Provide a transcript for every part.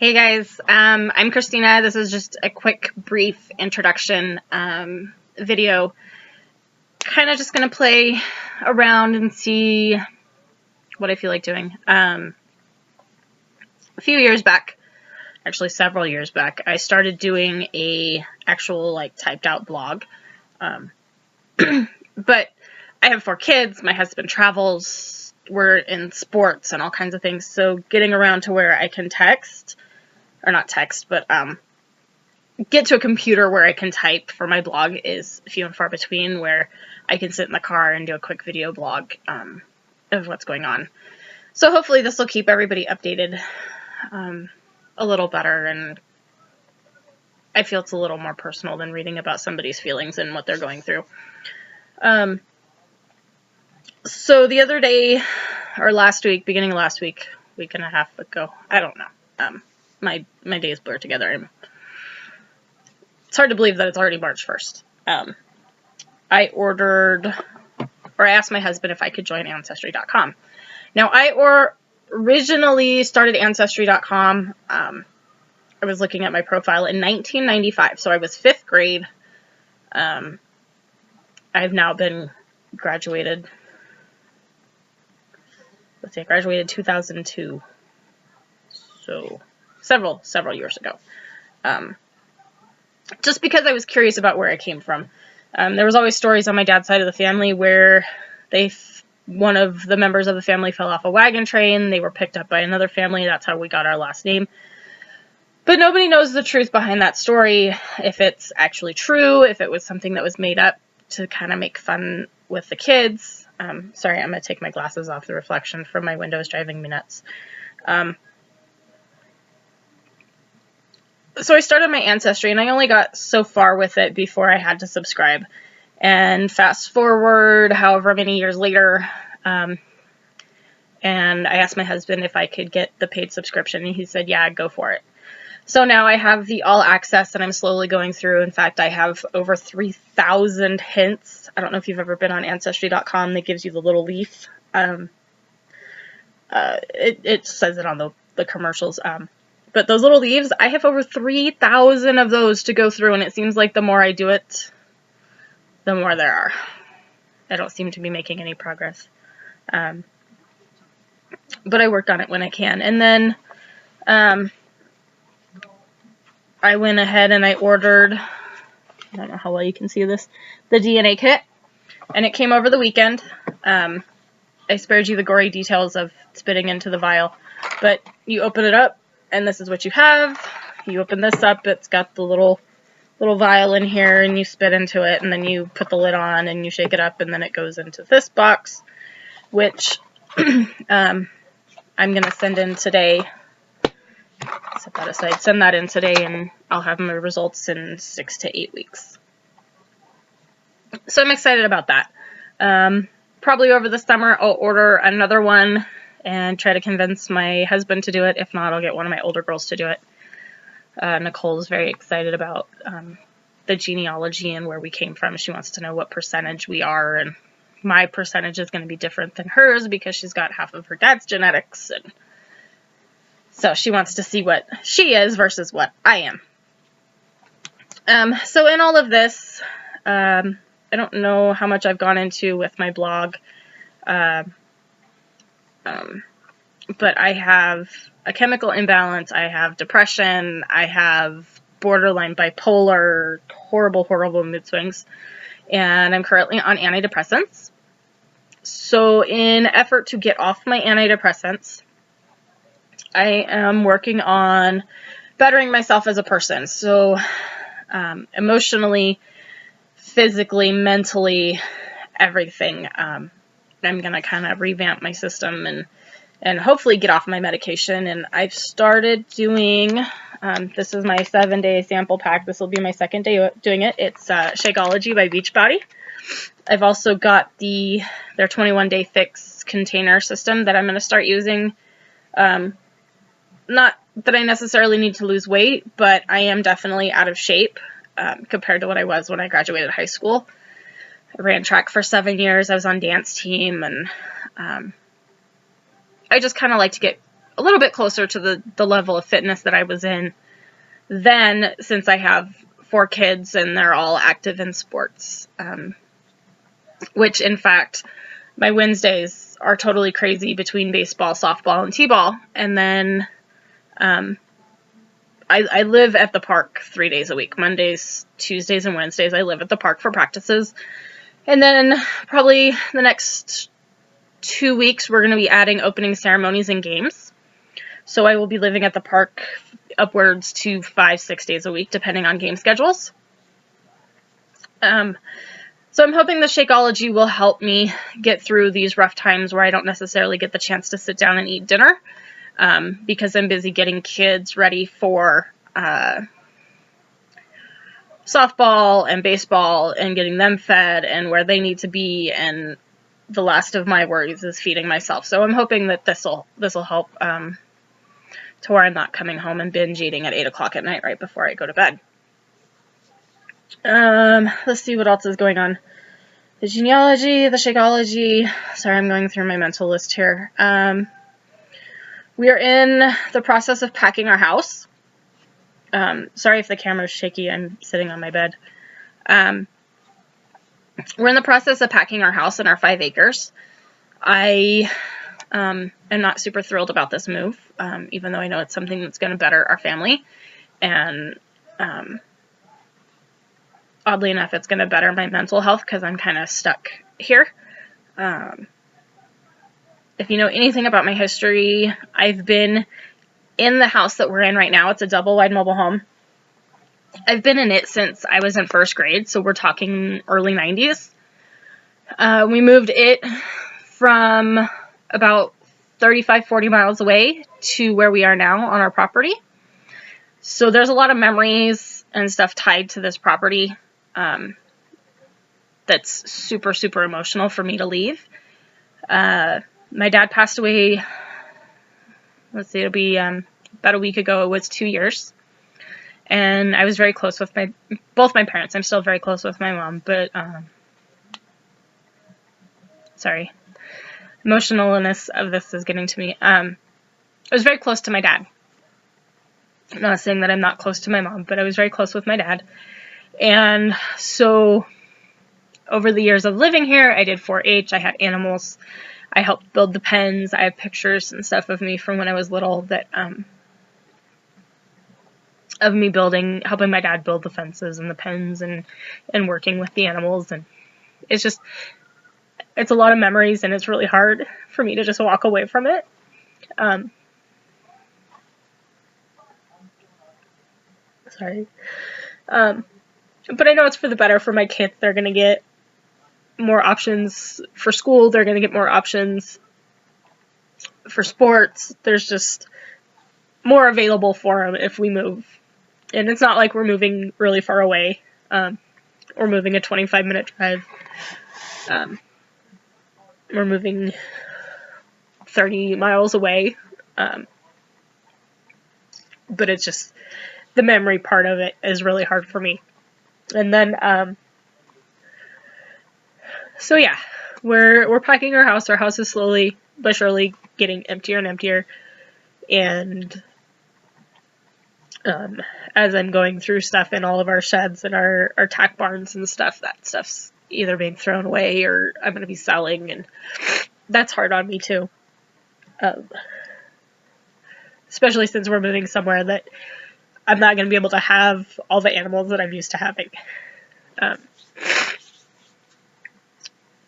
Hey guys, I'm Christina. This is just a quick, brief introduction video. Kind of just going to play around and see what I feel like doing. A few years back, actually several years back, I started doing a actual typed out blog. But I have 4 kids. My husband travels. We're in sports and all kinds of things. So getting around to where I can text. Or not text, but get to a computer where I can type for my blog is few and far between, where I can sit in the car and do a quick video blog of what's going on. So hopefully this will keep everybody updated a little better, and I feel it's a little more personal than reading about somebody's feelings and what they're going through. So the other day, or last week, beginning of last week, week and a half ago, I don't know. My days blur together. It's hard to believe that it's already March 1st. I asked my husband if I could join Ancestry.com. Now, I originally started Ancestry.com. I was looking at my profile in 1995, so I was 5th grade. I've now been graduated. Let's see, I graduated 2002. So several years ago. Just because I was curious about where I came from. There was always stories on my dad's side of the family where one of the members of the family fell off a wagon train. They were picked up by another family. That's how we got our last name. But nobody knows the truth behind that story, if it's actually true, if it was something that was made up to kind of make fun with the kids. Sorry, I'm going to take my glasses off. The reflection from my window is driving me nuts. So I started my Ancestry, and I only got so far with it before I had to subscribe. And fast forward however many years later, and I asked my husband if I could get the paid subscription, and he said, yeah, go for it. So now I have the all access, and I'm slowly going through. In fact, I have over 3,000 hints. I don't know if you've ever been on Ancestry.com. That gives you the little leaf. It says it on the commercials. But those little leaves, I have over 3,000 of those to go through, and it seems like the more I do it, the more there are. I don't seem to be making any progress. But I work on it when I can. And then I went ahead and I ordered, I don't know how well you can see this, the DNA kit. And it came over the weekend. I spared you the gory details of spitting into the vial. But you open it up, and this is what you have. You open this up, it's got the little vial in here, and you spit into it, and then you put the lid on, and you shake it up, and then it goes into this box, which I'm going to send in today. Set that aside. Send that in today, and I'll have my results in 6 to 8 weeks. So I'm excited about that. Probably over the summer, I'll order another one and try to convince my husband to do it. If not, I'll get one of my older girls to do it. Nicole is very excited about the genealogy and where we came from. She wants to know what percentage we are, and my percentage is going to be different than hers because she's got half of her dad's genetics, and so she wants to see what she is versus what I am. So in all of this, I don't know how much I've gone into with my blog, but I have a chemical imbalance, I have depression, I have borderline bipolar, horrible mood swings, and I'm currently on antidepressants. So in effort to get off my antidepressants, I am working on bettering myself as a person. So emotionally, physically, mentally, everything. I'm going to kind of revamp my system and hopefully get off my medication. And I've started doing, this is my 7-day sample pack. This will be my 2nd day doing it. It's Shakeology by Beachbody. I've also got their 21-day fix container system that I'm going to start using. Not that I necessarily need to lose weight, but I am definitely out of shape compared to what I was when I graduated high school. I ran track for 7 years. I was on dance team, and I just kind of like to get a little bit closer to the level of fitness that I was in then, since I have 4 kids and they're all active in sports, which in fact my Wednesdays are totally crazy between baseball, softball, and t-ball. And then I live at the park 3 days a week. Mondays, Tuesdays, and Wednesdays I live at the park for practices. And then probably the next 2 weeks we're going to be adding opening ceremonies and games. So I will be living at the park upwards to 5-6 days a week, depending on game schedules. So I'm hoping the Shakeology will help me get through these rough times where I don't necessarily get the chance to sit down and eat dinner, because I'm busy getting kids ready for softball and baseball and getting them fed and where they need to be, and the last of my worries is feeding myself. So I'm hoping that this'll help to where I'm not coming home and binge eating at 8 o'clock at night right before I go to bed. Let's see what else is going on. The genealogy, the Shakeology. Sorry, I'm going through my mental list here. We are in the process of packing our house. Sorry if the camera's shaky. I'm sitting on my bed. We're in the process of packing our house and our 5 acres. I am not super thrilled about this move, even though I know it's something that's going to better our family. And oddly enough, it's going to better my mental health because I'm kind of stuck here. If you know anything about my history, I've been in the house that we're in right now. It's a double-wide mobile home. I've been in it since I was in 1st grade, so we're talking early 90s. We moved it from about 35-40 miles away to where we are now on our property. So there's a lot of memories and stuff tied to this property that's super, super emotional for me to leave. My dad passed away, let's see, it'll be about a week ago. It was 2 years. And I was very close with both my parents. I'm still very close with my mom, but, sorry, emotionalness of this is getting to me. I was very close to my dad. I'm not saying that I'm not close to my mom, but I was very close with my dad. And so over the years of living here, I did 4-H, I had animals, I helped build the pens, I have pictures and stuff of me from when I was little that, of me helping my dad build the fences and the pens and working with the animals. And it's a lot of memories, and it's really hard for me to just walk away from it. Sorry. But I know it's for the better for my kids. They're going to get more options for school. They're going to get more options for sports. There's just more available for them if we move. And it's not like we're moving really far away. We're moving a 25-minute drive. We're moving 30 miles away. But it's just, the memory part of it is really hard for me. And then, so yeah, we're packing our house. Our house is slowly but surely getting emptier and emptier. And as I'm going through stuff in all of our sheds and our tack barns and stuff, that stuff's either being thrown away or I'm going to be selling, and that's hard on me too. Especially since we're moving somewhere that I'm not going to be able to have all the animals that I'm used to having.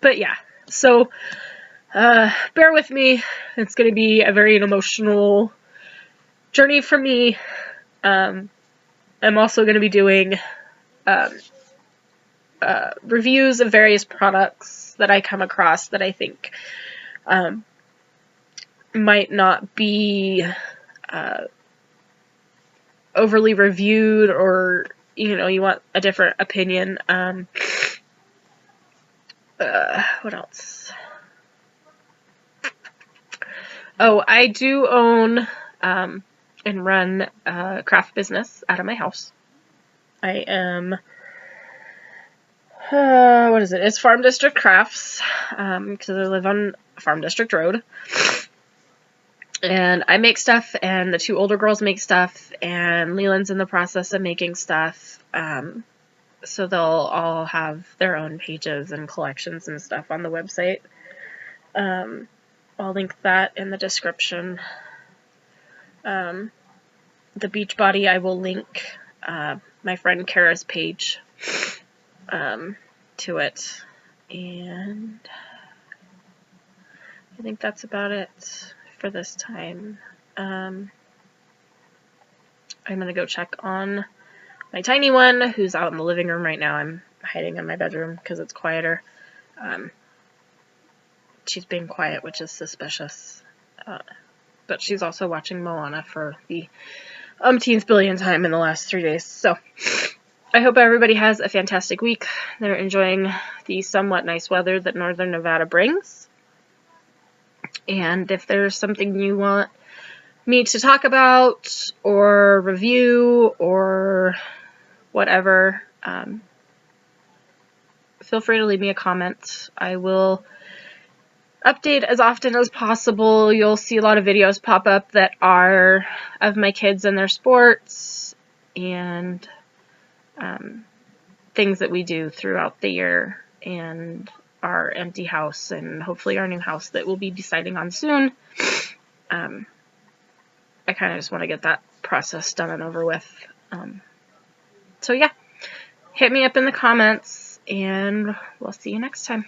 But yeah, so bear with me. It's going to be a very emotional journey for me. I'm also going to be doing reviews of various products that I come across that I think might not be overly reviewed, or you want a different opinion. What else? Oh, I do own and run a craft business out of my house. I am what is it? It's Farm District Crafts, because I live on Farm District Road. And I make stuff, and the 2 older girls make stuff, and Leland's in the process of making stuff. So they'll all have their own pages and collections and stuff on the website. I'll link that in the description. The Beachbody, I will link my friend Kara's page to it. And I think that's about it for this time. I'm going to go check on my tiny one, who's out in the living room right now. I'm hiding in my bedroom because it's quieter. She's being quiet, which is suspicious. But she's also watching Moana for the umpteenth billion time in the last 3 days. So I hope everybody has a fantastic week. They're enjoying the somewhat nice weather that Northern Nevada brings. And if there's something you want me to talk about or review or whatever, feel free to leave me a comment. I will update as often as possible. You'll see a lot of videos pop up that are of my kids and their sports and things that we do throughout the year, and our empty house, and hopefully our new house that we'll be deciding on soon. I kind of just want to get that process done and over with. So yeah, hit me up in the comments, and we'll see you next time.